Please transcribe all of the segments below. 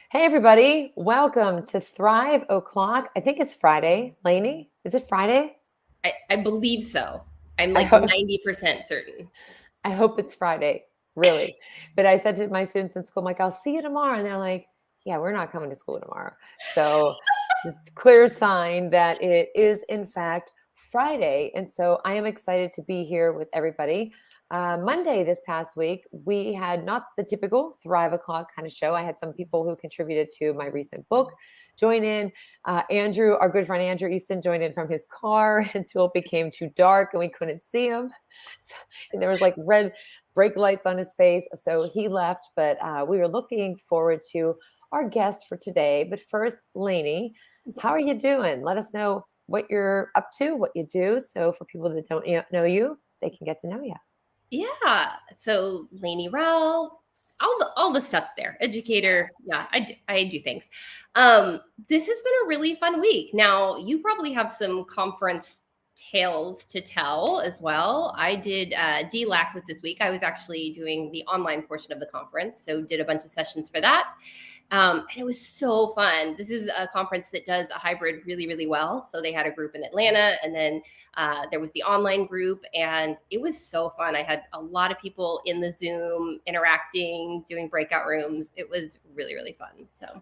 Hey, everybody. Welcome to Thrive O'Clock. I think it's Friday. Lainie, is it Friday? I believe so. I'm I like hope, 90% certain. I hope it's Friday, really. But I said to my students in school, I'm like, I'll see you tomorrow. And they're like, yeah, we're not coming to school tomorrow. So it's a clear sign that it is, in fact, Friday. And so I am excited to be here with everybody. Monday this past week, we had not the typical Thrive O'Clock kind of show. I had some people who contributed to my recent book join in. Andrew, our good friend Andrew Easton, joined in from his car until it became too dark and we couldn't see him. So, and there was like red brake lights on his face. So he left, but we were looking forward to our guest for today. But first, Lainie, how are you doing? Let us know what you're up to, what you do. So for people that don't know you, they can get to know you. Yeah. So Lainey Rowell, all the stuff's there. Educator. Yeah, I do things. This has been a really fun week. Now you probably have some conference tales to tell as well. I did DLAC was this week. I was actually doing the online portion of the conference, so did a bunch of sessions for that. And it was so fun. This is a conference that does a hybrid really, really well. So they had a group in Atlanta, and then there was the online group, and it was so fun. I had a lot of people in the Zoom interacting, doing breakout rooms. It was really, really fun. So,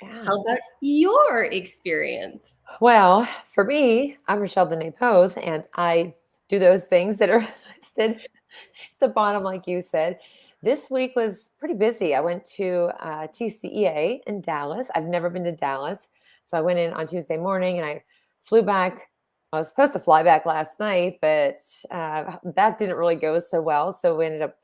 Yeah. how about your experience? Well, for me, I'm Rachelle Pose, and I do those things that are listed at the bottom, like you said. This week was pretty busy. I went to TCEA in Dallas. I've never been to Dallas. So I went in on Tuesday morning and I flew back. I was supposed to fly back last night, but that didn't really go so well. So we ended up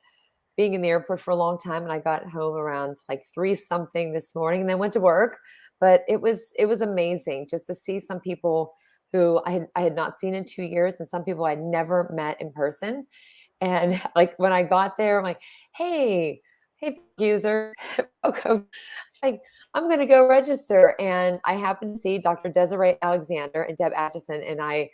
being in the airport for a long time, and I got home around like 3 something this morning and then went to work. But it was amazing just to see some people who I had not seen in 2 years, and some people I'd never met in person. And like when I got there, I'm like, hey, user, welcome. Like, I'm going to go register. And I happened to see Dr. Desiree Alexander and Deb Atchison. And I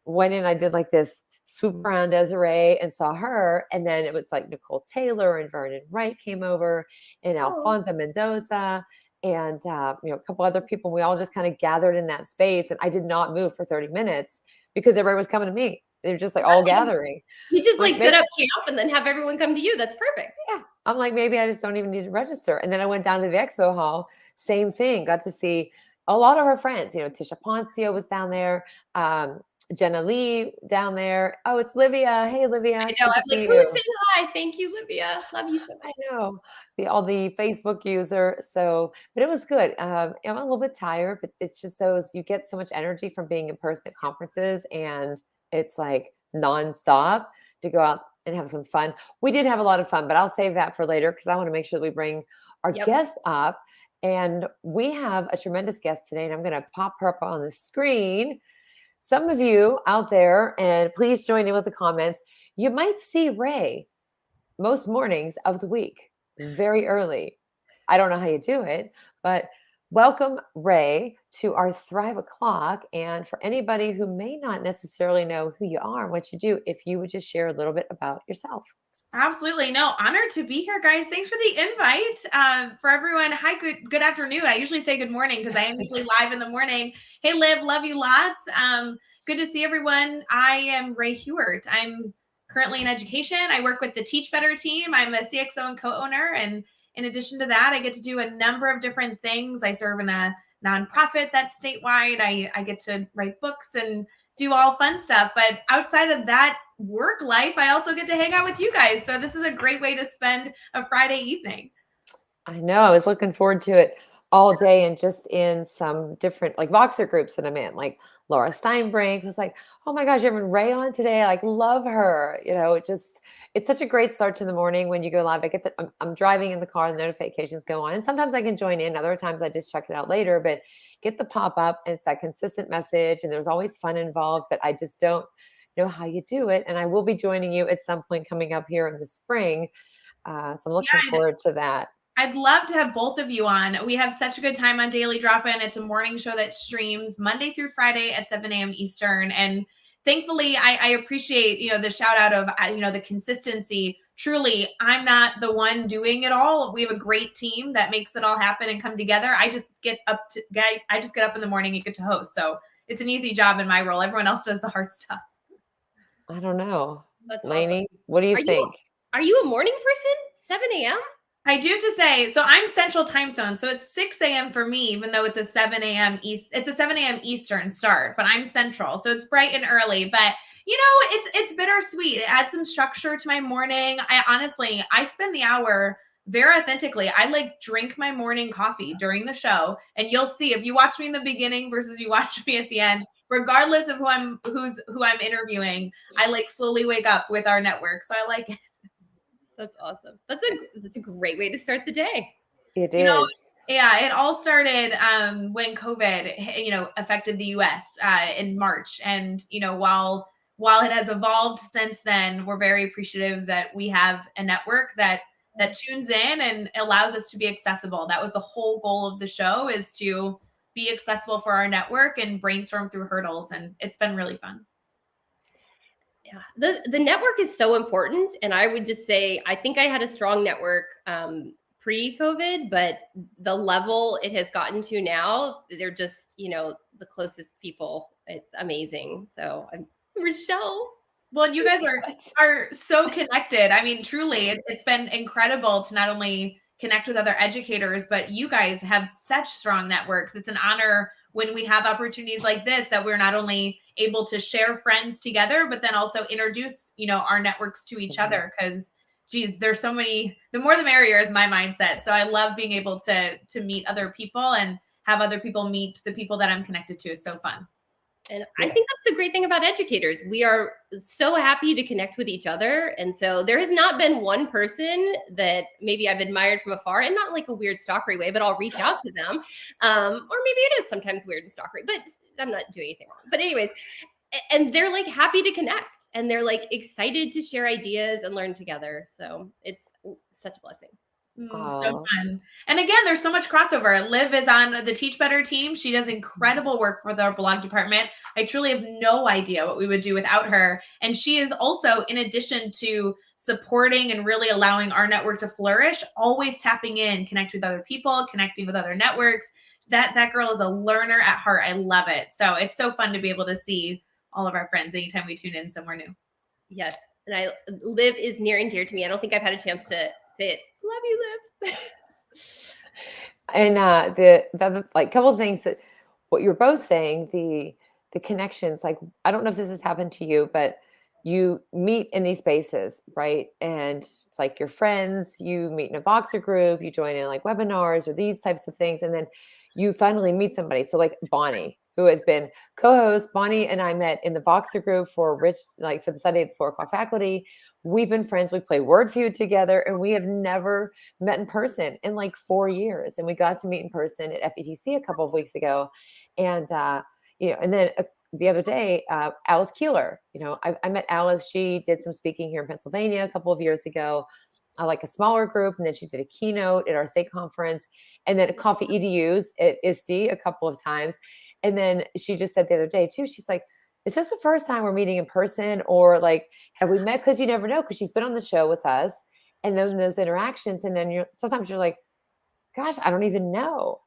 went in, I did like this swoop around Desiree and saw her. And then it was like Nicole Taylor and Vernon Wright came over and Oh, Alfonso Mendoza and a couple other people. We all just kind of gathered in that space. And I did not move for 30 minutes because everybody was coming to me. They were just like all gathering. you just I'm like like, set maybe, up camp and then have everyone come to you. That's perfect. yeah. I'm like, maybe I just don't even need to register. And then I went down to the expo hall, same thing. Got to see a lot of her friends. Tisha Poncio was down there, Jenna Lee down there. Oh, it's Livia. Hey, Livia, I it's know. good to I'm like, see who's you. saying hi? Thank you, Livia. Love you so I much. know all the Facebook user. So, but it was good. I'm a little bit tired, but it's just those you get so much energy from being in person at conferences, and it's like nonstop to go out and have some fun. We did have a lot of fun, but I'll save that for later because I want to make sure that we bring our Yep. guest up. And we have a tremendous guest today, and I'm going to pop her up on the screen. Some of you out there, and please join in with the comments. You might see Rae most mornings of the week, very early. I don't know how you do it, but welcome, Rae, to our Thrive O'Clock. And for anybody who may not necessarily know who you are and what you do, if you would just share a little bit about yourself. Absolutely. No, honored to be here, guys. Thanks for the invite. For everyone, hi, good afternoon. I usually say good morning because I am usually live in the morning. Hey, Liv, love you lots. Good to see everyone. I am Rae Hughart. I'm currently in education. I work with the Teach Better team. I'm a CXO and co-owner. And in addition to that, I get to do a number of different things. I serve in a nonprofit that's statewide. I get to write books and do all fun stuff. But outside of that work life, I also get to hang out with you guys. So this is a great way to spend a Friday evening. I know. I was looking forward to it all day and just in some different like Voxer groups that I'm in, like Laura Steinbrink was like, oh my gosh, you're having Rae on today. I like love her. It's such a great start to the morning when you go live. I get that I'm driving in the car, the notifications go on. And sometimes I can join in. Other times I just check it out later, but get the pop up and it's that consistent message. And there's always fun involved, but I just don't know how you do it. And I will be joining you at some point coming up here in the spring. So I'm looking forward to that. I'd love to have both of you on. We have such a good time on Daily Drop-In. It's a morning show that streams Monday through Friday at 7 a.m. Eastern. And thankfully, I appreciate, the shout out of, the consistency truly, I'm not the one doing it all. We have a great team that makes it all happen and come together. I just get up in the morning and get to host. So it's an easy job in my role. Everyone else does the hard stuff. I don't know. That's Lainie, awesome. what do you Are think? Are you a morning person? 7 a.m.? I do have to say, so I'm Central Time Zone, so it's 6 a.m. for me, even though it's a 7 a.m. It's a 7 a.m. Eastern start, but I'm Central, so it's bright and early. But it's bittersweet. It adds some structure to my morning. I spend the hour very authentically. I like drink my morning coffee during the show, and you'll see if you watch me in the beginning versus you watch me at the end. Regardless of who I'm interviewing, I like slowly wake up with our network, so I like it. That's awesome. That's a great way to start the day. It is. Yeah, it all started when COVID, affected the U.S. In March, and while it has evolved since then, we're very appreciative that we have a network that tunes in and allows us to be accessible. That was the whole goal of the show, is to be accessible for our network and brainstorm through hurdles, and it's been really fun. Yeah, the network is so important, and I would just say I think I had a strong network pre-COVID, but the level it has gotten to now, they're just the closest people. It's amazing. So I'm Rachelle. Well, you guys are so connected. I mean, truly, it's been incredible to not only connect with other educators, but you guys have such strong networks. It's an honor when we have opportunities like this, that we're not only able to share friends together, but then also introduce, our networks to each other. Because, geez, there's so many. The more the merrier is my mindset. So I love being able to meet other people and have other people meet the people that I'm connected to. It's so fun. And I think that's the great thing about educators. We are so happy to connect with each other. And so there has not been one person that maybe I've admired from afar, and not like a weird stalkery way, but I'll reach out to them. Or maybe it is sometimes weird and stalkery, but I'm not doing anything wrong. But anyways, and they're like happy to connect, and they're like excited to share ideas and learn together. So it's such a blessing. So fun. And again, there's so much crossover. Liv is on the Teach Better team. She does incredible work for our blog department. I truly have no idea what we would do without her. And she is also, in addition to supporting and really allowing our network to flourish, always tapping in, connect with other people, connecting with other networks. That girl is a learner at heart. I love it. So it's so fun to be able to see all of our friends anytime we tune in somewhere new. Yes. And Liv is near and dear to me. I don't think I've had a chance to say it. Love you, Liv. And the like couple of things that what you're both saying, the connections, like, I don't know if this has happened to you, but you meet in these spaces, right? And it's like your friends, you meet in a Voxer group, you join in like webinars or these types of things, and then you finally meet somebody. So like Bonnie, who has been co-host, Bonnie and I met in the Voxer group for for the Sunday at 4 o'clock faculty. We've been friends. We play Word Feud together, and we have never met in person in like 4 years. And we got to meet in person at FETC a couple of weeks ago. And, and then the other day, Alice Keeler, I met Alice. She did some speaking here in Pennsylvania a couple of years ago, like a smaller group. And then she did a keynote at our state conference, and then Coffee EDUs at ISTE a couple of times. And then she just said the other day too, she's like, is this the first time we're meeting in person, or like, have we met? Because you never know, because she's been on the show with us, and then those interactions. And then sometimes you're like, gosh, I don't even know,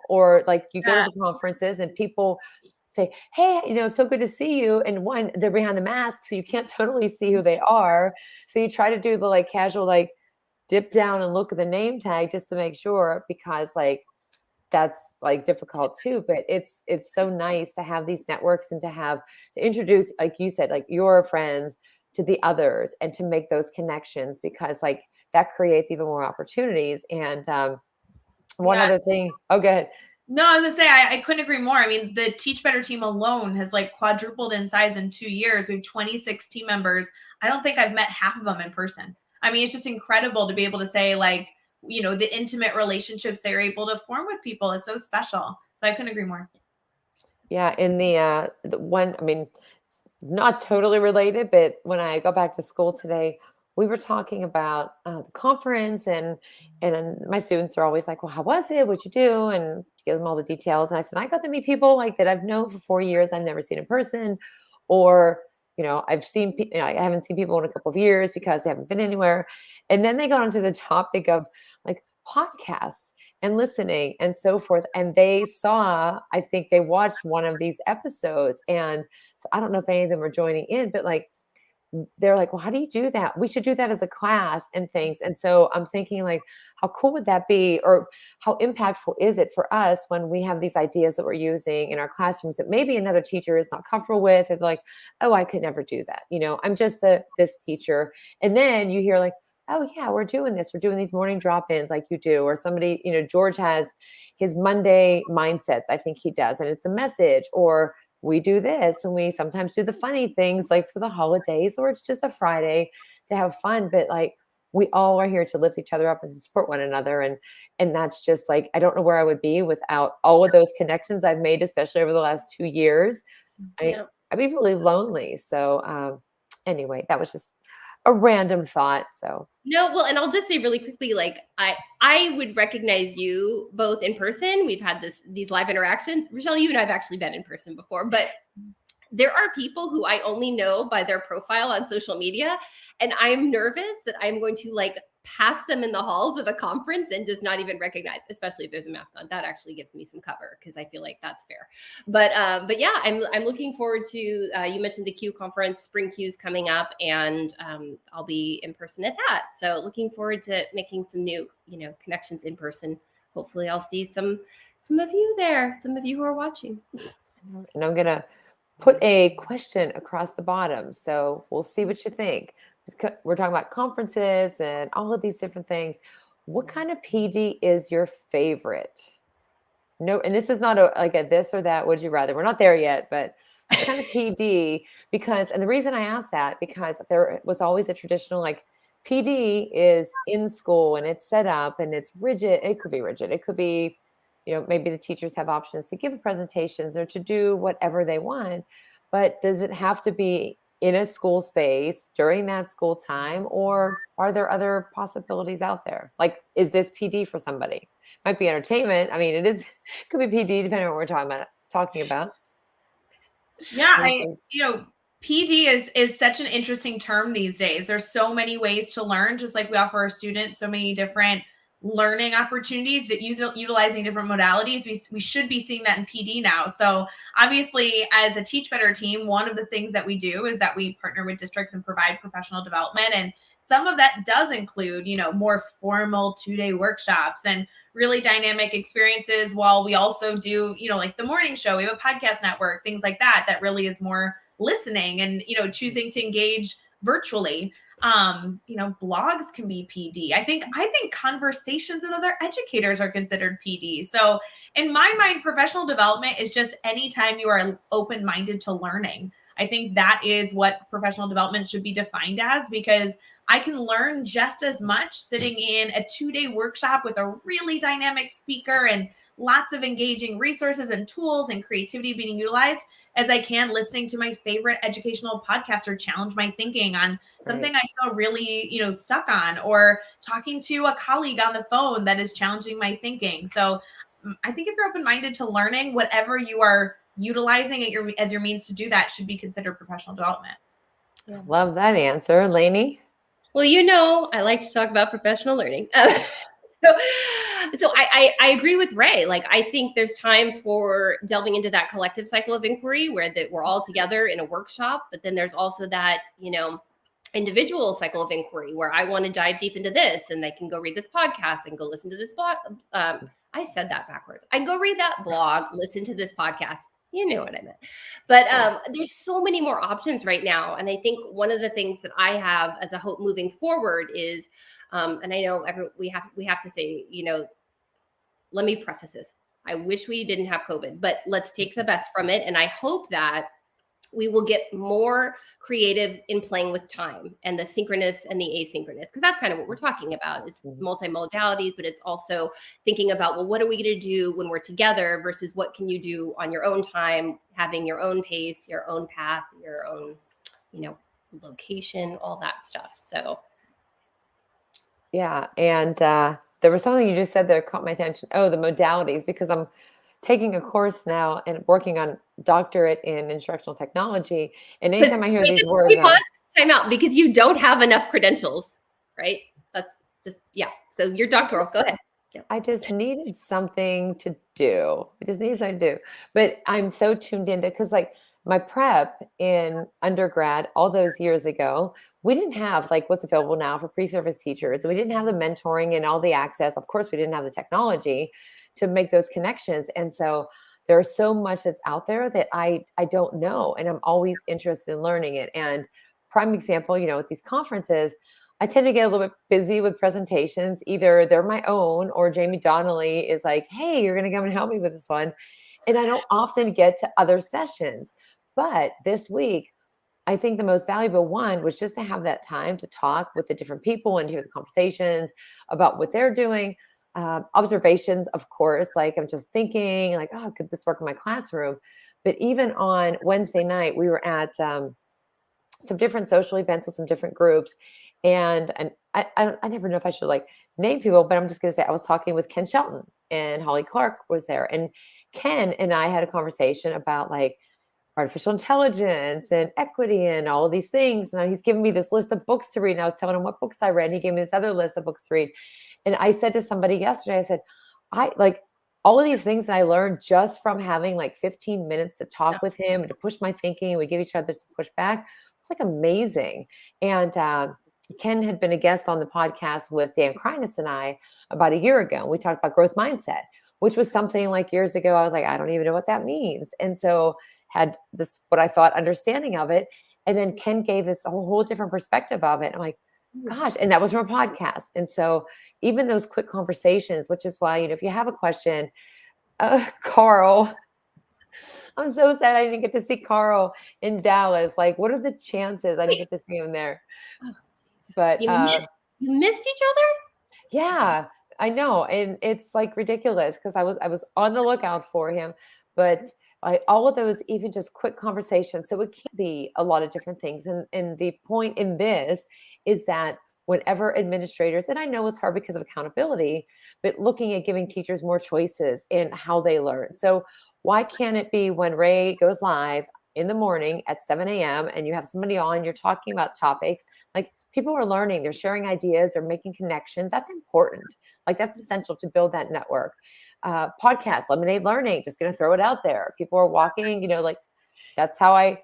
or like you go to the conferences and people say, hey, so good to see you. And one, they're behind the mask, so you can't totally see who they are. So you try to do the like casual, like dip down and look at the name tag just to make sure, because like, that's like difficult too. But it's so nice to have these networks and to introduce, like you said, like your friends to the others, and to make those connections, because like that creates even more opportunities. And one other thing. Oh, go ahead. No, I was gonna say, I couldn't agree more. I mean, the Teach Better team alone has like quadrupled in size in 2 years. We have 26 team members. I don't think I've met half of them in person. I mean, it's just incredible to be able to say, like, the intimate relationships they're able to form with people is so special. So I couldn't agree more. Yeah. In the one, I mean, it's not totally related, but when I go back to school today, we were talking about the conference, and my students are always like, well, how was it? What'd you do? And give them all the details. And I said, I got to meet people like that I've known for 4 years. I've never seen in person, or I've seen, I haven't seen people in a couple of years because they haven't been anywhere. And then they got onto the topic of like podcasts and listening and so forth. And I think they watched one of these episodes. And so I don't know if any of them are joining in, but like, they're like, well, how do you do that? We should do that as a class and things. And so I'm thinking like, how cool would that be? Or how impactful is it for us when we have these ideas that we're using in our classrooms that maybe another teacher is not comfortable with? It's like, oh, I could never do that. I'm just this teacher. And then you hear like, oh yeah, we're doing this. We're doing these morning drop-ins like you do. Or somebody, George has his Monday mindsets. I think he does. And it's a message. Or we do this, and we sometimes do the funny things like for the holidays, or it's just a Friday to have fun. But like, we all are here to lift each other up and to support one another. And that's just like, I don't know where I would be without all of those connections I've made, especially over the last 2 years. I'd be really lonely. So anyway, that was just a random thought. So no, well, and I'll just say really quickly, like I would recognize you both in person. We've had these live interactions. Rachelle, you and I've actually been in person before, but there are people who I only know by their profile on social media, and I'm nervous that I'm going to like pass them in the halls of a conference and just not even recognize, especially if there's a mask on. That actually gives me some cover because I feel like that's fair. But yeah, I'm looking forward to. You mentioned the Q conference, Spring Q's coming up, and I'll be in person at that. So looking forward to making some new connections in person. Hopefully, I'll see some of you there, some of you who are watching. And I'm gonna put a question across the bottom, so we'll see what you think. We're talking about conferences and all of these different things. What kind of PD is your favorite? No, and this is not like a this or that, would you rather? We're not there yet, but what kind of PD? And the reason I asked that, because there was always a traditional like PD is in school and it's set up and it's rigid. It could be rigid. It could be, maybe the teachers have options to give presentations or to do whatever they want. But does it have to be in a school space during that school time, or are there other possibilities out there? Like, is this PD for somebody? Might be entertainment. I mean, it could be PD depending on what we're talking about. Yeah, PD is such an interesting term these days. There's so many ways to learn, just like we offer our students so many different learning opportunities that utilizing different modalities. We should be seeing that in PD now. So obviously, as a Teach Better team, one of the things that we do is that we partner with districts and provide professional development. And some of that does include, more formal 2-day workshops and really dynamic experiences, while we also do, like the morning show. We have a podcast network, things like that, that really is more listening and, choosing to engage virtually. Blogs can be PD. I think conversations with other educators are considered PD. So in my mind, professional development is just anytime you are open-minded to learning. I think that is what professional development should be defined as, because I can learn just as much sitting in a 2-day workshop with a really dynamic speaker and lots of engaging resources and tools and creativity being utilized as I can listening to my favorite educational podcaster challenge my thinking on something I feel really, stuck on, or talking to a colleague on the phone that is challenging my thinking. So I think if you're open-minded to learning, whatever you are utilizing as your means to do that should be considered professional development. Yeah. Love that answer. Lainie? Well, I like to talk about professional learning. So I agree with Rae. Like, I think there's time for delving into that collective cycle of inquiry where we're all together in a workshop, but then there's also that, individual cycle of inquiry where I want to dive deep into this, and they can go read this podcast and go listen to this blog. I said that backwards. I can go read that blog, listen to this podcast. You knew what I meant. But there's so many more options right now. And I think one of the things that I have as a hope moving forward is, and I know we have to say, let me preface this. I wish we didn't have COVID, but let's take the best from it. And I hope that we will get more creative in playing with time and the synchronous and the asynchronous, because that's kind of what we're talking about. It's multimodalities, but it's also thinking about, well, what are we going to do when we're together versus what can you do on your own time, having your own pace, your own path, your own, location, all that stuff. So. Yeah. And there was something you just said that caught my attention. Oh, the modalities, because I'm taking a course now and working on doctorate in instructional technology. And But anytime I hear wait, these just words, wait, pause, time out, because you don't have enough credentials, right? That's just, yeah. So you're doctoral. Go ahead. Yeah. I just needed something to do. I just needed something to do. But I'm so tuned into, because like my prep in undergrad all those years ago, we didn't have like what's available now for pre-service teachers. We didn't have the mentoring and all the access. Of course, we didn't have the technology to make those connections. And so there's so much that's out there that I don't know. And I'm always interested in learning it. And prime example, with these conferences, I tend to get a little bit busy with presentations. Either they're my own or Jamie Donnelly is like, hey, you're going to come and help me with this one. And I don't often get to other sessions. But this week, I think the most valuable one was just to have that time to talk with the different people and hear the conversations about what they're doing. Observations, of course, like I'm just thinking like, oh, could this work in my classroom? But even on Wednesday night, we were at some different social events with some different groups. And I never know if I should like name people, but I'm just going to say I was talking with Ken Shelton and Holly Clark was there. And Ken and I had a conversation about like artificial intelligence and equity and all of these things. And he's giving me this list of books to read. And I was telling him what books I read. And he gave me this other list of books to read. And I said to somebody yesterday, I said, I like all of these things that I learned just from having like 15 minutes to talk with him and to push my thinking. And we give each other some pushback. It's like amazing. And Ken had been a guest on the podcast with Dan Kreines and I about a year ago. We talked about growth mindset, which was something like years ago. I was like, I don't even know what that means. And so had this, what I thought, understanding of it. And then Ken gave this a whole different perspective of it. I'm like, gosh, and that was from a podcast. And so even those quick conversations, which is why, if you have a question, Carl, I'm so sad I didn't get to see Carl in Dallas. Like, what are the chances I didn't get to see him there? But You missed each other? yeah, I know. And it's like ridiculous because I was on the lookout for him. But all of those, even just quick conversations. So it can be a lot of different things. And the point in this is that whenever administrators, and I know it's hard because of accountability, but looking at giving teachers more choices in how they learn. So why can't it be when Rae goes live in the morning at 7 a.m. and you have somebody on, you're talking about topics, like people are learning, they're sharing ideas, they're making connections. That's important. Like that's essential to build that network. Podcast, Lemonade Learning, just going to throw it out there. People are walking, like that's how I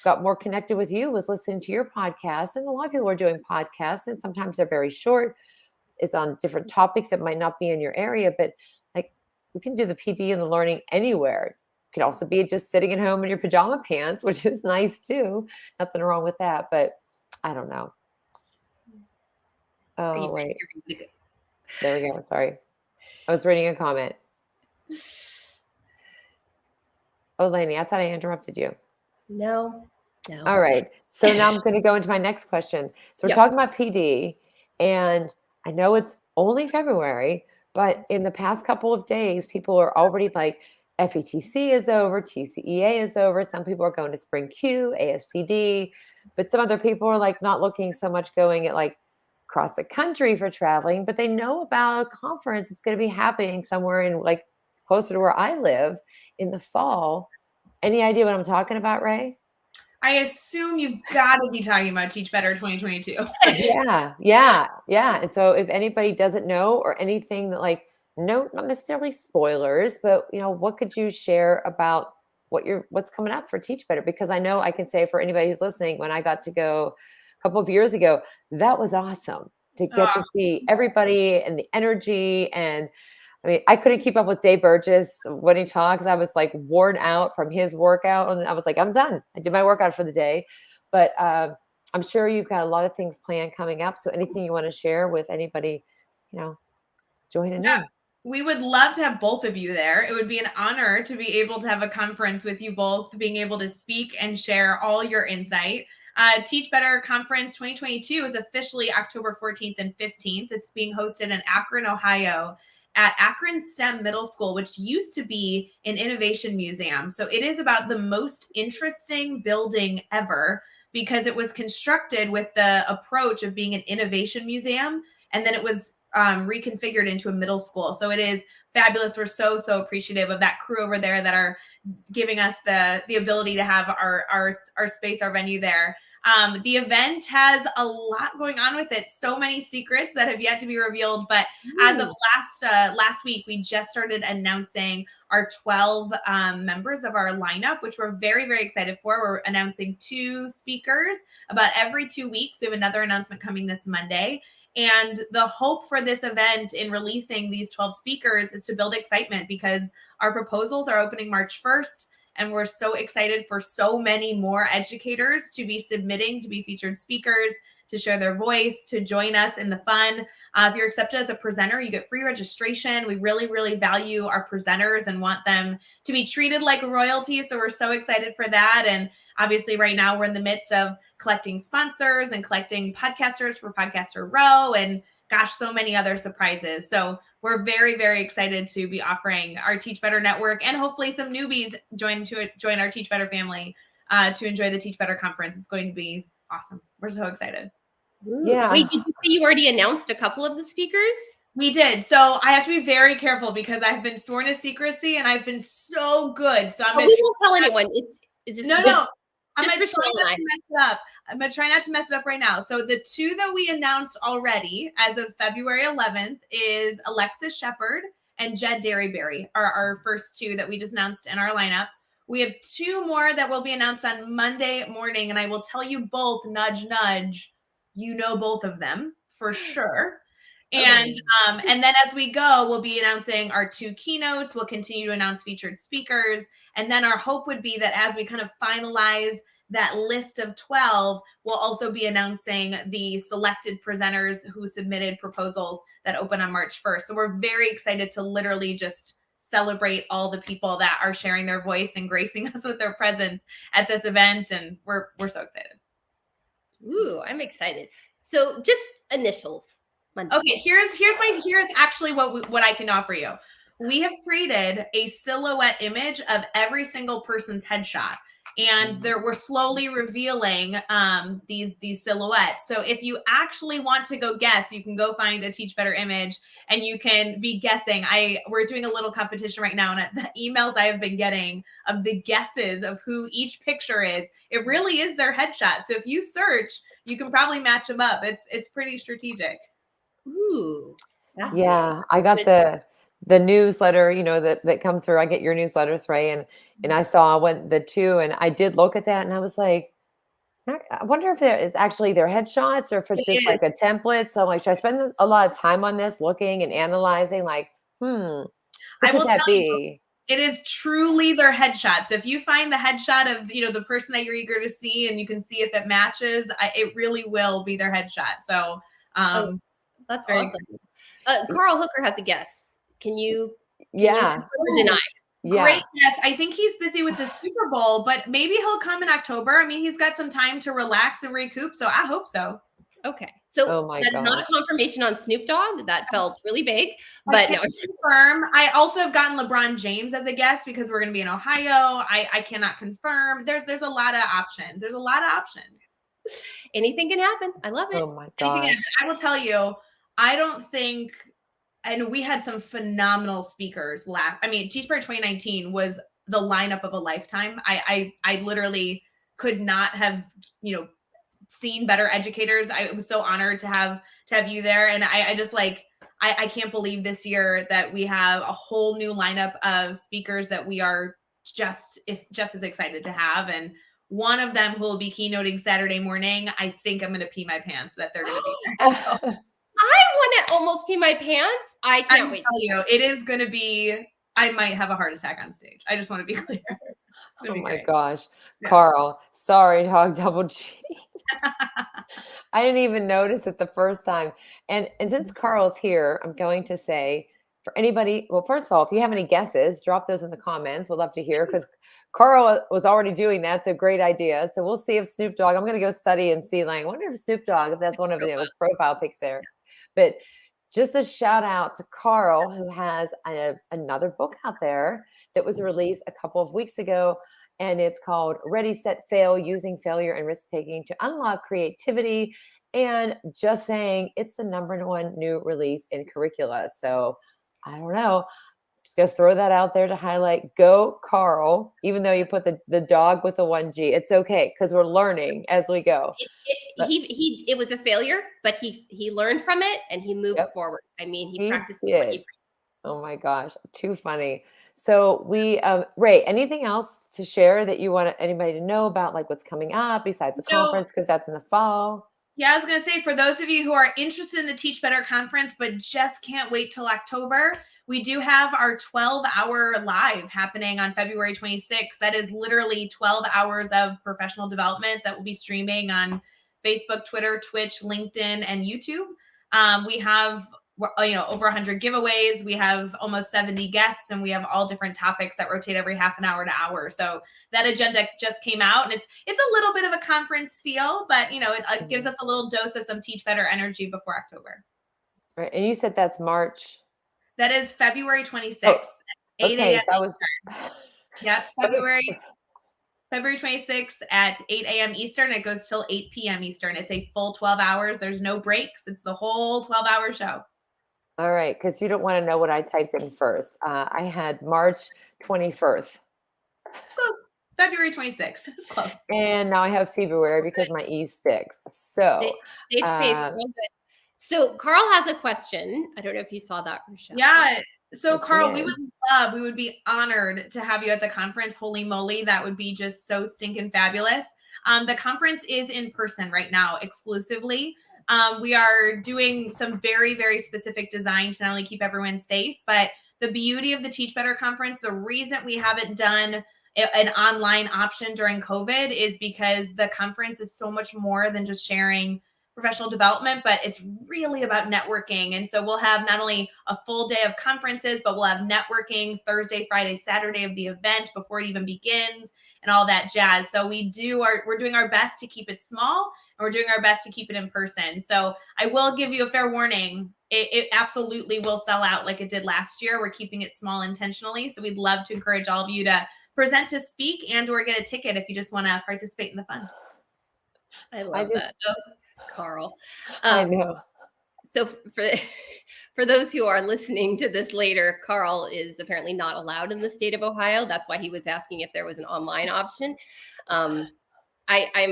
got more connected with you, was listening to your podcast. And a lot of people are doing podcasts and sometimes they're very short. It's on different topics that might not be in your area, but like we can do the PD and the learning anywhere. It could also be just sitting at home in your pajama pants, which is nice too. Nothing wrong with that, but I don't know. Oh, wait. There we go. Sorry. I was reading a comment. Oh, Lainie, I thought I interrupted you. No. All right. So now I'm going to go into my next question. So we're talking about PD, and I know it's only February, but in the past couple of days, people are already like, FETC is over, TCEA is over. Some people are going to Spring Q, ASCD, but some other people are like not looking so much going at like across the country for traveling, but they know about a conference that's going to be happening somewhere in like closer to where I live in the fall. Any idea what I'm talking about, Rae? I assume you've got to be talking about Teach Better 2022. Yeah. And so if anybody doesn't know or anything that like, no, not necessarily spoilers, but what could you share about what's coming up for Teach Better? Because I know I can say for anybody who's listening, when I got to go a couple of years ago, that was awesome to get to see everybody and the energy. And I mean, I couldn't keep up with Dave Burgess when he talks. I was like worn out from his workout. And I was like, I'm done. I did my workout for the day. But I'm sure you've got a lot of things planned coming up. So anything you want to share with anybody, joining in? We would love to have both of you there. It would be an honor to be able to have a conference with you both, being able to speak and share all your insight. Teach Better Conference 2022 is officially October 14th and 15th. It's being hosted in Akron, Ohio, at Akron STEM Middle School, which used to be an innovation museum. So it is about the most interesting building ever because it was constructed with the approach of being an innovation museum. And then it was reconfigured into a middle school. So it is fabulous. We're so appreciative of that crew over there that are giving us the ability to have our space, our venue there. The event has a lot going on with it. So many secrets that have yet to be revealed. But as of last week, we just started announcing our 12 members of our lineup, which we're very, very excited for. We're announcing 2 speakers about every 2 weeks. We have another announcement coming this Monday. And the hope for this event in releasing these 12 speakers is to build excitement, because our proposals are opening March 1st. And we're so excited for so many more educators to be submitting to be featured speakers, to share their voice, to join us in the fun. If you're accepted as a presenter, you get free registration. We really, really value our presenters and want them to be treated like royalty. So we're so excited for that. And obviously right now we're in the midst of collecting sponsors and collecting podcasters for Podcaster Row, and gosh, so many other surprises. So we're very, very excited to be offering our Teach Better network, and hopefully some newbies join our Teach Better family to enjoy the Teach Better conference. It's going to be awesome. We're so excited. Yeah. Wait, did you say you already announced a couple of the speakers? We did. So I have to be very careful because I've been sworn to secrecy and I've been so good. So we won't tell anyone. It's just no. I'm just going to try Rachelle and not I. to mess it up. I'm going to try not to mess it up right now. So the 2 that we announced already as of February 11th is Alexis Shepard and Jed Derryberry are our first 2 that we just announced in our lineup. We have 2 more that will be announced on Monday morning, and I will tell you both, nudge, nudge, you know both of them for sure. And then as we go, we'll be announcing our 2 keynotes. We'll continue to announce featured speakers. And then our hope would be that as we kind of finalize that list of 12, we'll also be announcing the selected presenters who submitted proposals that open on March 1st. So we're very excited to literally just celebrate all the people that are sharing their voice and gracing us with their presence at this event. And we're so excited. Ooh, I'm excited. So just initials. Monday. Okay, here's actually what I can offer you. We have created a silhouette image of every single person's headshot, and we're slowly revealing these silhouettes. So if you actually want to go guess, you can go find a Teach Better image and you can be guessing. We're doing a little competition right now, and the emails I have been getting of the guesses of who each picture is, it really is their headshot. So if you search, you can probably match them up. It's pretty strategic. Ooh. Yeah, I got the newsletter, that come through. I get your newsletters, right? And I saw the 2, and I did look at that, and I was like, I wonder if it's actually their headshots or if it's just like a template. So I'm like, should I spend a lot of time on this, looking and analyzing? Like, who could that be? It is truly their headshots. If you find the headshot of the person that you're eager to see, and you can see if it matches, it really will be their headshot. So that's very awesome. Carl Hooker has a guess. Can you confirm or deny? Yeah. Great guess. I think he's busy with the Super Bowl, but maybe he'll come in October. I mean, he's got some time to relax and recoup, so I hope so. Okay. So that's not a confirmation on Snoop Dogg. That felt really big. But no, confirm. I also have gotten LeBron James as a guest because we're going to be in Ohio. I cannot confirm. There's a lot of options. Anything can happen. I love it. Oh my gosh. I will tell you, I don't think, and we had some phenomenal speakers Teach Better 2019 was the lineup of a lifetime. I literally could not have, seen better educators. I was so honored to have you there. And I just I can't believe this year that we have a whole new lineup of speakers that we are just as excited to have. And one of them who will be keynoting Saturday morning, I think I'm going to pee my pants that they're going to be there. So. I want to almost pee my pants. I can't wait. Tell you, it is going to be, I might have a heart attack on stage. I just want to be clear. Oh my gosh. Yeah. Carl, sorry, Dog Double G. I didn't even notice it the first time. And since Carl's here, I'm going to say for anybody, well, first of all, if you have any guesses, drop those in the comments. We'd love to hear, because Carl was already doing that. It's a great idea. So we'll see if Snoop Dogg, I'm going to go study and see, I wonder if Snoop Dogg, if that's one of his profile pics there. But just a shout out to Carl, who has another book out there that was released a couple of weeks ago. And it's called Ready, Set, Fail, Using Failure and Risk Taking to Unlock Creativity and just saying it's the #1 new release in curricula. So I don't know. Just gonna throw that out there to highlight. Go Carl, even though you put the dog with the 1G. It's okay because we're learning as we go. But It was a failure, but he learned from it and he moved yep, forward. I mean, he he practiced what he did. Oh my gosh, too funny. So we, Ray, anything else to share that you want anybody to know about, like what's coming up besides the So conference? Because that's in the fall. yeah, I was going to say, for those of you who are interested in the Teach Better conference, but just can't wait till October, we do have our 12-hour live happening on February 26th. That is literally 12 hours of professional development that will be streaming on Facebook, Twitter, Twitch, LinkedIn, and YouTube. We have over 100 giveaways. We have almost 70 guests, and we have all different topics that rotate every half an hour to hour. So that agenda just came out, and it's a little bit of a conference feel, but it gives us a little dose of some Teach Better energy before October. Right, and you said that's March. That is February 26th, 8 Okay, a.m. so I was. Yep, February 26th at 8 a.m. Eastern. It goes till 8 p.m. Eastern. It's a full 12 hours. There's no breaks. It's the whole 12-hour show. All right, because you don't want to know what I typed in first. I had March 21st. Close. February 26th. It was close. And now I have February because my E sticks. So safe space, real good. So Carl has a question. I don't know if you saw that, Rachelle. Yeah. So Carl, we would be honored to have you at the conference. Holy moly, that would be just so stinking fabulous. The conference is in person right now exclusively. We are doing some very, very specific design to not only keep everyone safe, but the beauty of the Teach Better conference, the reason we haven't done an online option during COVID is because the conference is so much more than just sharing professional development, but it's really about networking. And so we'll have not only a full day of conferences, but we'll have networking Thursday, Friday, Saturday of the event before it even begins and all that jazz. So we're doing our best to keep it small, and we're doing our best to keep it in person. So I will give you a fair warning. It absolutely will sell out like it did last year. We're keeping it small intentionally. So we'd love to encourage all of you to present to speak and/or get a ticket if you just want to participate in the fun. I love that. Oh, Carl. I know. So for those who are listening to this later, Carl is apparently not allowed in the state of Ohio. That's why he was asking if there was an online option. I'm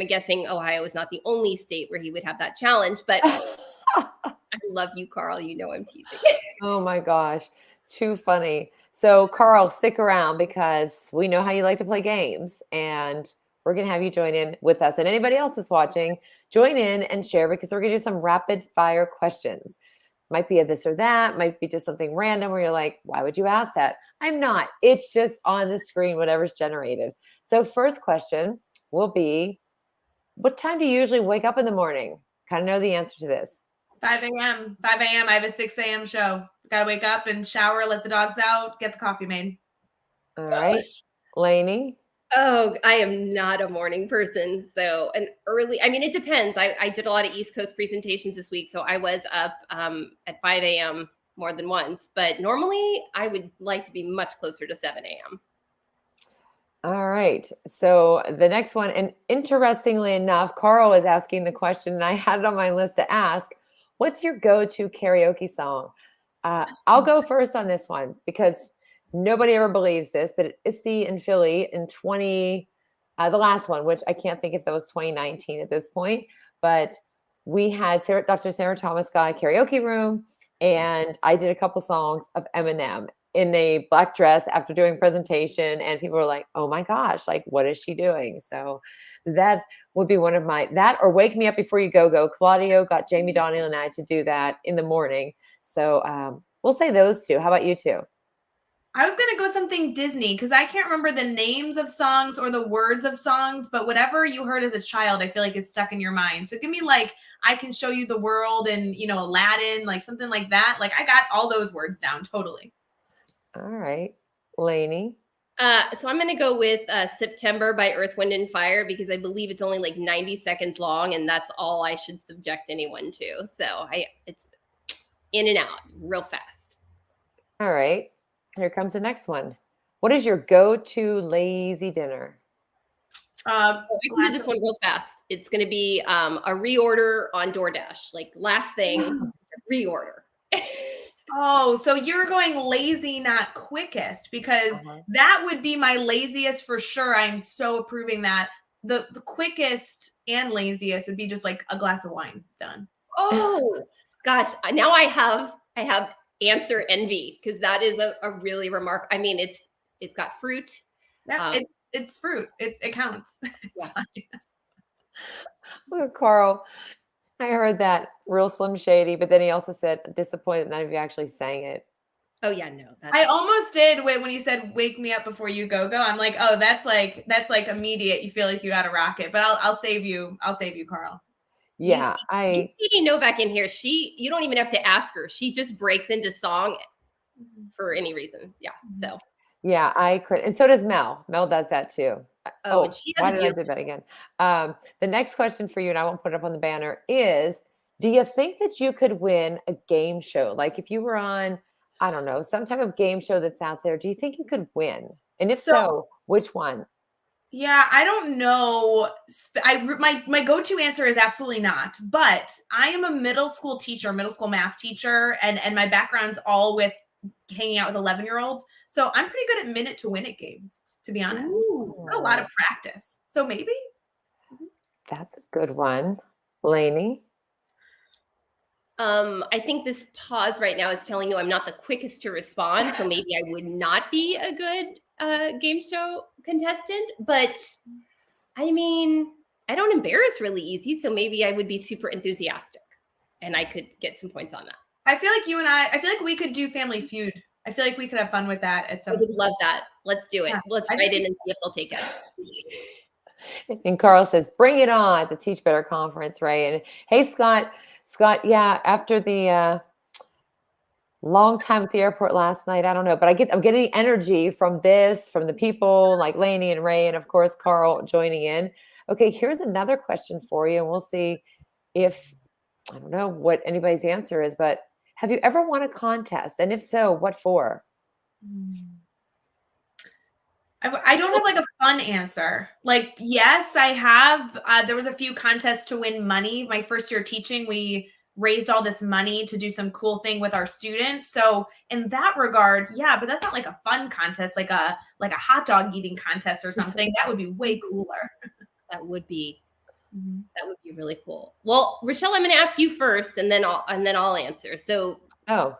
guessing Ohio is not the only state where he would have that challenge, but I love you, Carl. You know I'm teasing. Oh my gosh, too funny. So Carl, stick around because we know how you like to play games, and we're going to have you join in with us. And anybody else that's watching, join in and share because we're going to do some rapid fire questions. Might be a this or that, might be just something random where you're like, why would you ask that? I'm not. It's just on the screen, whatever's generated. So first question will be, what time do you usually wake up in the morning? Kind of know the answer to this. 5 a.m. 5 a.m. I have a 6 a.m. show. Got to wake up and shower, let the dogs out, get the coffee made. All right. Lainie? Oh, I am not a morning person. So it depends. I did a lot of East Coast presentations this week. So I was up at 5 a.m. more than once. But normally I would like to be much closer to 7 a.m. All right. So the next one, and interestingly enough, Carl is asking the question, and I had it on my list to ask, what's your go-to karaoke song? I'll go first on this one because nobody ever believes this, but at ISTE in Philly in the last one, which I can't think if that was 2019 at this point, but we had Dr. Sarah Thomas Guy karaoke room, and I did a couple songs of Eminem in a black dress after doing presentation, and people were like, oh my gosh, like, what is she doing? So that would be one of that or Wake Me Up Before You Go Go. Claudio got Jamie Donnell and I to do that in the morning. So we'll say those two. How about you two? I was going to go something Disney because I can't remember the names of songs or the words of songs, but whatever you heard as a child, I feel like is stuck in your mind. So give me like, I Can Show You the World and, Aladdin, like something like that. Like I got all those words down totally. All right. Lainie? So I'm going to go with September by Earth, Wind, and Fire because I believe it's only like 90 seconds long, and that's all I should subject anyone to. So it's in and out real fast. All right. Here comes the next one. What is your go-to lazy dinner? I can do this one real fast. It's going to be a reorder on DoorDash. Like last thing, reorder. Oh, so you're going lazy, not quickest, because that would be my laziest for sure. I'm so approving that. The quickest and laziest would be just like a glass of wine. Done. Oh gosh, now I have answer envy, because that is a really remarkable. I mean, it's got fruit. Yeah, it's fruit. It counts. Yeah. Look, Carl, I heard that real Slim Shady, but then he also said disappointed none of you actually sang it. Oh yeah, no. I almost did when you said "wake me up before you go." I'm like, oh, that's like immediate. You feel like you got to rock it, but I'll save you. I'll save you, Carl. Yeah, Katie Novak in here. You don't even have to ask her. She just breaks into song for any reason. Yeah. So. Yeah, I could, and so does Mel. Mel does that too. Oh, and she has why did I do that again? The next question for you, and I won't put it up on the banner, is: do you think that you could win a game show? Like if you were on, I don't know, some type of game show that's out there, do you think you could win? And if so, which one? Yeah, I don't know. My go-to answer is absolutely not. But I am a middle school math teacher, and my background's all with hanging out with 11-year-olds. So I'm pretty good at minute to win it games, to be honest. A lot of practice. So maybe. That's a good one. Lainie? I think this pause right now is telling you I'm not the quickest to respond. So maybe I would not be a good game show contestant. But I mean, I don't embarrass really easy. So maybe I would be super enthusiastic and I could get some points on that. I feel like I feel like we could do Family Feud. I feel like we could have fun with that at some I would love that. Let's do it. Yeah, let's write in and see if they'll take it. And Carl says, bring it on at the Teach Better conference, right? And hey, Scott, yeah, after the long time at the airport last night, I don't know, but I'm getting energy from the people like Lainie and Rae, and of course, Carl joining in. Okay, here's another question for you, and we'll see if, I don't know what anybody's answer is, but have you ever won a contest? And if so, what for? I don't have like a fun answer. Like, yes, I have. There was a few contests to win money. My first year teaching, we raised all this money to do some cool thing with our students. So in that regard, yeah, but that's not like a fun contest, like a hot dog eating contest or something. That would be way cooler. That would be really cool. Well, Rachelle, I'm going to ask you first, and then I'll answer. So, how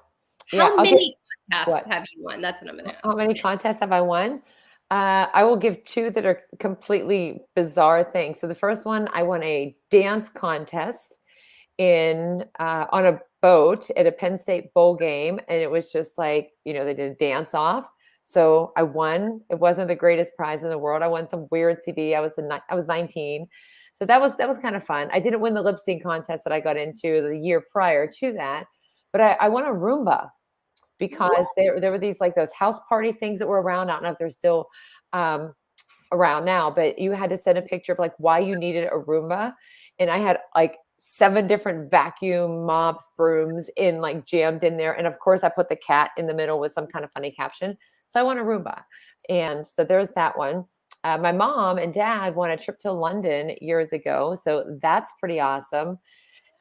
many contests have you won? That's what I'm going to ask. How many contests have I won? I will give two that are completely bizarre things. So the first one, I won a dance contest on a boat at a Penn State bowl game, and it was just like, they did a dance off. So I won. It wasn't the greatest prize in the world. I won some weird CD. I was 19. So that was kind of fun. I didn't win the lip sync contest that I got into the year prior to that, but I won a Roomba because there were these like those house party things that were around. I don't know if they're still around now, but you had to send a picture of like why you needed a Roomba. And I had like 7 different vacuum mops, brooms jammed in there. And of course I put the cat in the middle with some kind of funny caption. So I won a Roomba. And so there's that one. My mom and dad won a trip to London years ago. So that's pretty awesome.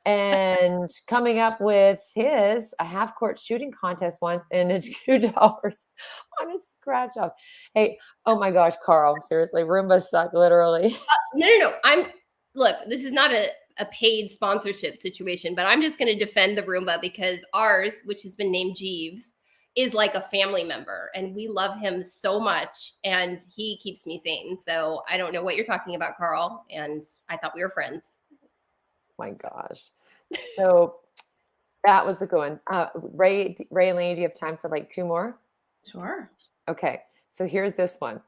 And coming up with a half-court shooting contest once and $2 on a scratch off. Hey, oh my gosh, Carl, seriously, Roomba suck, literally. No. Look, this is not a paid sponsorship situation, but I'm just going to defend the Roomba because ours, which has been named Jeeves, is like a family member, and we love him so much, and he keeps me sane. So I don't know what you're talking about, Carl, and I thought we were friends. My gosh. So that was a good one. Rae and Lainie, do you have time for like 2 more? Sure. Okay. So here's this one.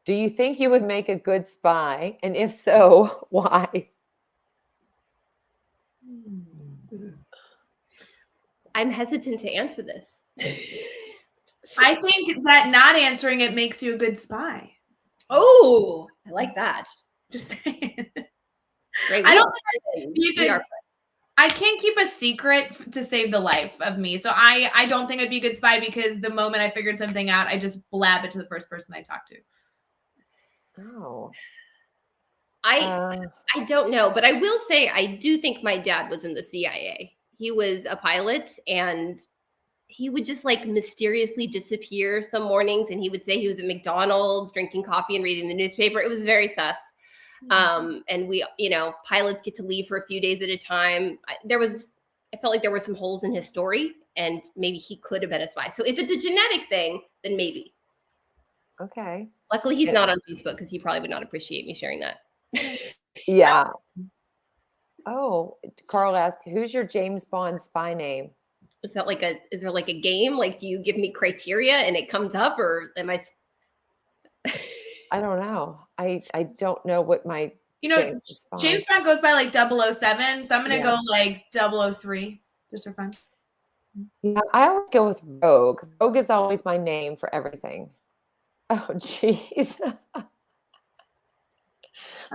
Do you think you would make a good spy? And if so, why? I'm hesitant to answer this. I think that not answering it makes you a good spy. Oh, I like that. Just saying. Right, I don't think I can't keep a secret to save the life of me. So I don't think I'd be a good spy because the moment I figured something out, I just blab it to the first person I talk to. Oh, Uh, I don't know, but I will say I do think my dad was in the CIA. He was a pilot, and he would just like mysteriously disappear some mornings, and he would say he was at McDonald's drinking coffee and reading the newspaper. It was very sus. And we, pilots get to leave for a few days at a time. I felt like there were some holes in his story, and maybe he could have been a spy. So if it's a genetic thing, then maybe. okay. Luckily, he's not on Facebook, because he probably would not appreciate me sharing that. Yeah. Oh, Carl asked, who's your James Bond spy name? Is there like a game? Like, do you give me criteria and it comes up, or am I? I don't know. I don't know what my James Bond goes by like 007, so I'm gonna go like 003 just for fun. Yeah, I always go with Rogue. Rogue is always my name for everything. Oh, jeez.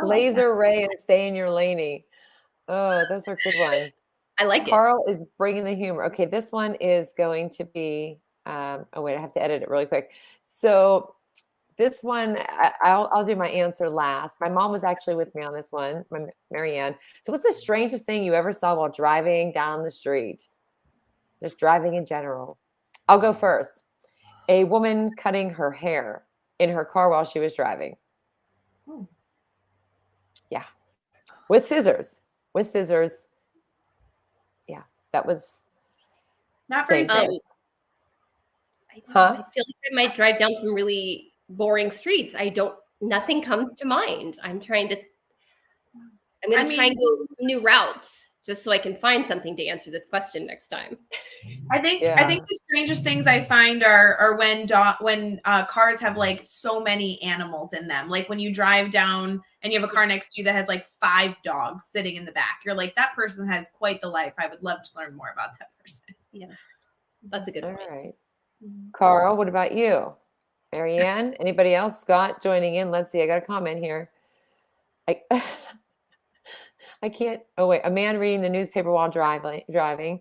Laser Ray and Stay in Your Lainie. Oh, those are good ones. I like it. Carl is bringing the humor. Okay, this one is going to be. Oh wait, I have to edit it really quick. So this one, I'll do my answer last. My mom was actually with me on this one, Marianne. So what's the strangest thing you ever saw while driving down the street? Just driving in general. I'll go first. A woman cutting her hair in her car while she was driving. Yeah. With scissors. Yeah, that was not very safe. I feel like I might drive down some really boring streets. Nothing comes to mind. I'm going to try and go some new routes just so I can find something to answer this question next time. I think the strangest things I find are when cars have like so many animals in them. Like when you drive down and you have a car next to you that has like 5 dogs sitting in the back. You're like, that person has quite the life. I would love to learn more about that person. Yes, that's a good point. All right. Carl, what about you? Marianne, anybody else? Scott joining in. Let's see. I got a comment here. I can't. Oh wait, a man reading the newspaper while driving.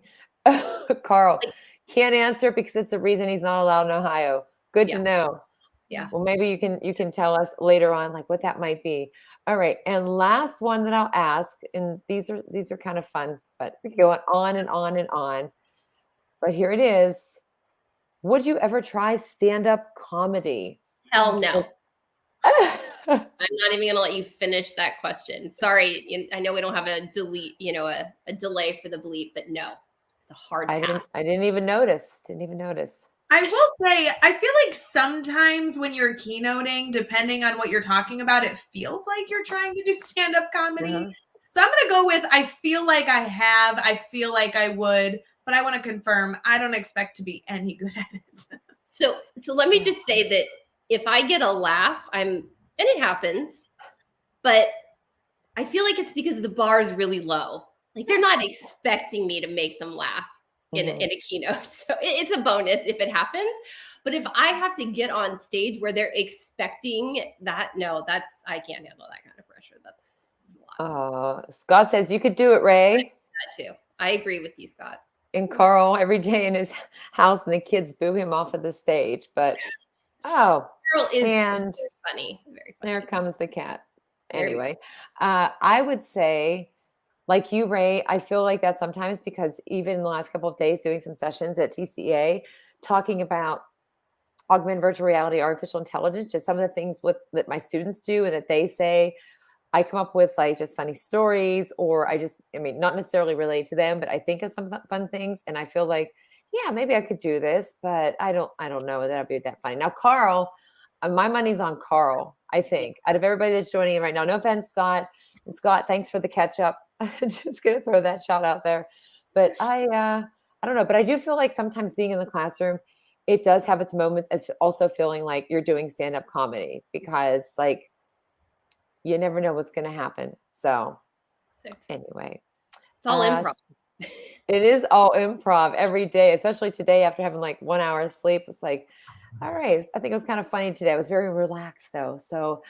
Carl can't answer because it's the reason he's not allowed in Ohio. Good to know. Yeah. Well, maybe you can tell us later on like what that might be. All right, and last one that I'll ask, and these are kind of fun, but we're going on and on and on. But here it is. Would you ever try stand-up comedy? Hell no. I'm not even gonna let you finish that question. Sorry, I know we don't have a delay for the bleep, but no, it's a hard pass. I didn't even notice. I will say, I feel like sometimes when you're keynoting, depending on what you're talking about, it feels like you're trying to do stand-up comedy. So I'm gonna go with I feel like I feel like I would, but I want to confirm I don't expect to be any good at it. So let me just say that if I get a laugh, and it happens, but I feel like it's because the bar is really low. Like they're not expecting me to make them laugh in a keynote. So it's a bonus if it happens. But if I have to get on stage where they're expecting that, I can't handle that kind of pressure. That's a lot. Scott says you could do it, Rae. That too. I agree with you, Scott. And Carl every day in his house, and the kids boo him off of the stage. But Carl is very funny. There comes the cat. Anyway, I would say, like you, Rae, I feel like that sometimes because even in the last couple of days doing some sessions at TCA, talking about augmented virtual reality, artificial intelligence, just some of the things that my students do and that they say, I come up with like just funny stories, or not necessarily related to them, but I think of some fun things, and I feel like, yeah, maybe I could do this, but I don't know that I'd be that funny. Now, Carl, my money's on Carl. I think out of everybody that's joining in right now, no offense, Scott. And Scott, thanks for the catch up. I'm just gonna throw that shout out there, but I don't know, but I do feel like sometimes being in the classroom, it does have its moments as also feeling like you're doing stand-up comedy, because like you never know what's going to happen. So anyway, it's all improv. It is all improv every day, especially today after having like 1 hour of sleep. It's like, all right, I think it was kind of funny today. I was very relaxed though. So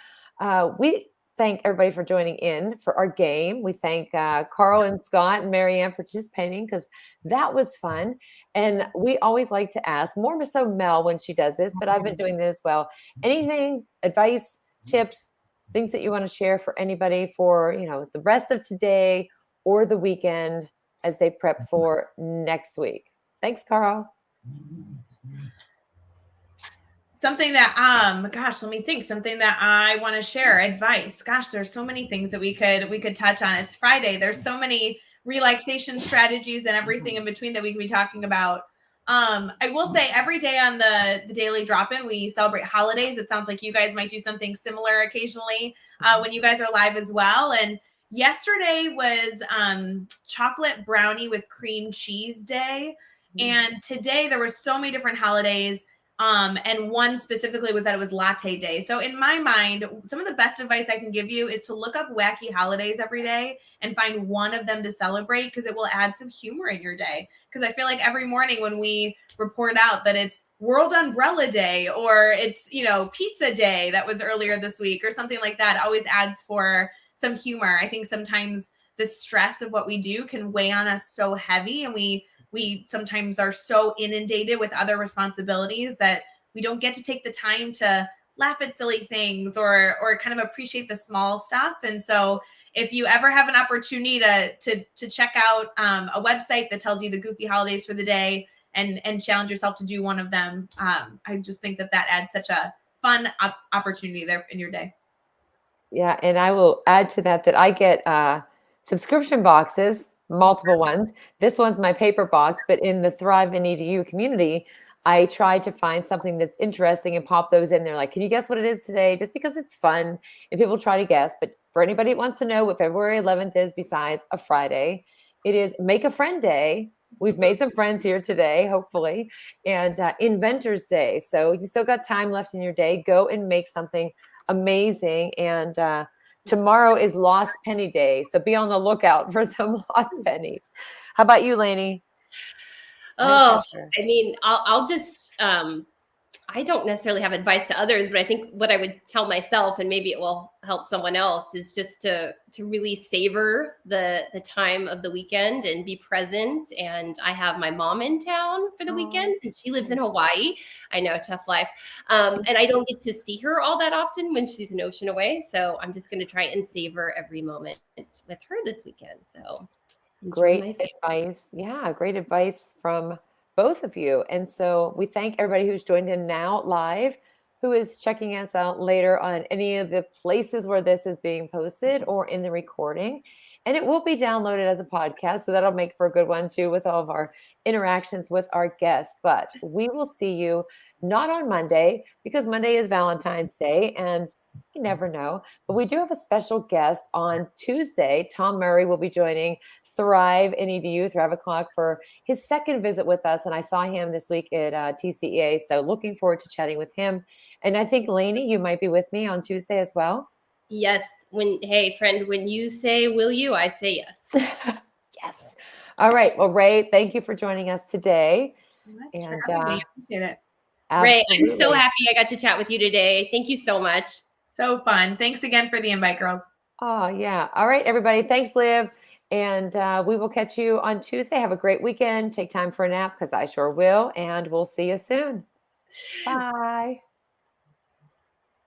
we thank everybody for joining in for our game. We thank Carl and Scott and Marianne for participating, because that was fun. And we always like to ask, more so Mel when she does this, but I've been doing this as well. Anything, advice, tips, things that you want to share for anybody for, the rest of today or the weekend as they prep for next week. Thanks, Carl. Something that gosh, let me think. Something that I want to share, advice. Gosh, there's so many things that we could touch on. It's Friday. There's so many relaxation strategies and everything in between that we can be talking about. I will say every day on the daily drop-in, we celebrate holidays. It sounds like you guys might do something similar occasionally when you guys are live as well. And yesterday was chocolate brownie with cream cheese day. And today there were so many different holidays. And one specifically was that it was latte day. So in my mind, some of the best advice I can give you is to look up wacky holidays every day and find one of them to celebrate, because it will add some humor in your day. Because I feel like every morning when we report out that it's World Umbrella Day or it's, pizza day that was earlier this week or something like that, always adds for some humor. I think sometimes the stress of what we do can weigh on us so heavy, and we sometimes are so inundated with other responsibilities that we don't get to take the time to laugh at silly things or kind of appreciate the small stuff. And so if you ever have an opportunity to check out a website that tells you the goofy holidays for the day and challenge yourself to do one of them, I just think that adds such a fun opportunity there in your day. Yeah, and I will add to that I get subscription boxes, multiple ones. This one's my paper box, but in the Thrive and EDU community, I try to find something that's interesting and pop those in there. Like, can you guess what it is today? Just because it's fun and people try to guess. But for anybody that wants to know what February 11th is besides a Friday, it is Make a Friend Day. We've made some friends here today, hopefully, and Inventors Day. So you still got time left in your day. Go and make something amazing. And tomorrow is Lost Penny Day, so be on the lookout for some lost pennies. How about you, Lainie? Oh, I mean, I'll just, I don't necessarily have advice to others, but I think what I would tell myself, and maybe it will help someone else, is just to really savor the time of the weekend and be present. And I have my mom in town for the weekend, and she lives in Hawaii. I know, tough life. And I don't get to see her all that often when she's an ocean away. So I'm just going to try and savor every moment with her this weekend. So great advice. Yeah, great advice from both of you. And so we thank everybody who's joined in now live, who is checking us out later on any of the places where this is being posted or in the recording. And it will be downloaded as a podcast, so that'll make for a good one too, with all of our interactions with our guests. But we will see you not on Monday, because Monday is Valentine's Day and you never know. But we do have a special guest on Tuesday. Tom Murray will be joining Thrive and EDU, Thrive O'Clock, for his second visit with us. And I saw him this week at TCEA. So looking forward to chatting with him. And I think, Lainie, you might be with me on Tuesday as well. Yes. Hey, friend, when you say, will you, I say yes. Yes. All right. Well, Rae, thank you for joining us today. And I appreciate it. Rae, I'm so happy I got to chat with you today. Thank you so much. So fun. Thanks again for the invite, girls. Oh, yeah. All right, everybody. Thanks, Liv. And we will catch you on Tuesday. Have a great weekend. Take time for a nap, because I sure will. And we'll see you soon. Bye.